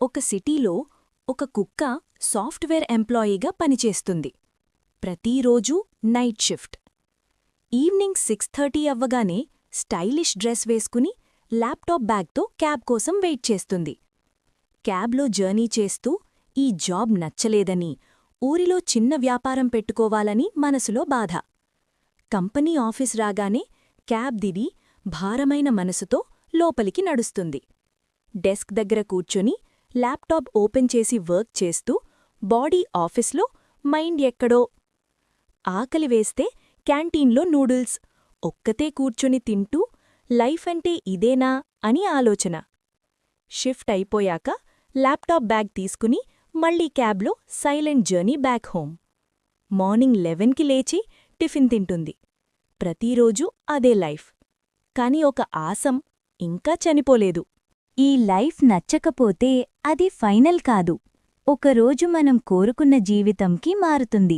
ఒక సిటీలో ఒక కుక్క సాఫ్ట్వేర్ ఎంప్లాయీగా పనిచేస్తుంది. ప్రతిరోజూ నైట్ షిఫ్ట్. ఈవినింగ్ 6:30 అవ్వగానే స్టైలిష్ డ్రెస్ వేసుకుని ల్యాప్టాప్ బ్యాగ్తో క్యాబ్ కోసం వెయిట్ చేస్తుంది. క్యాబ్లో జర్నీ చేస్తూ ఈ జాబ్ నచ్చలేదని, ఊరిలో చిన్న వ్యాపారం పెట్టుకోవాలని మనసులో బాధ. కంపెనీ ఆఫీస్ రాగానే క్యాబ్ దిగి భారమైన మనసుతో లోపలికి నడుస్తుంది. డెస్క్ దగ్గర కూర్చొని ల్యాప్టాప్ ఓపెన్ చేసి వర్క్ చేస్తూ బాడీ ఆఫీస్లో, మైండ్ ఎక్కడో. ఆకలి వేస్తే క్యాంటీన్లో నూడిల్స్, ఒక్కతే కూర్చొని తింటూ లైఫ్ అంటే ఇదేనా అని ఆలోచన. షిఫ్ట్ అయిపోయాక ల్యాప్టాప్ బ్యాగ్ తీసుకుని మళ్లీ క్యాబ్లో silent journey back home. Morning 11కి లేచి టిఫిన్ తింటుంది. ప్రతిరోజూ అదే లైఫ్. కాని ఒక ఆసం ఇంకా చనిపోలేదు. ఈ లైఫ్ నచ్చకపోతే అది ఫైనల్ కాదు. ఒకరోజు మనం కోరుకున్న జీవితంకి మారుతుంది.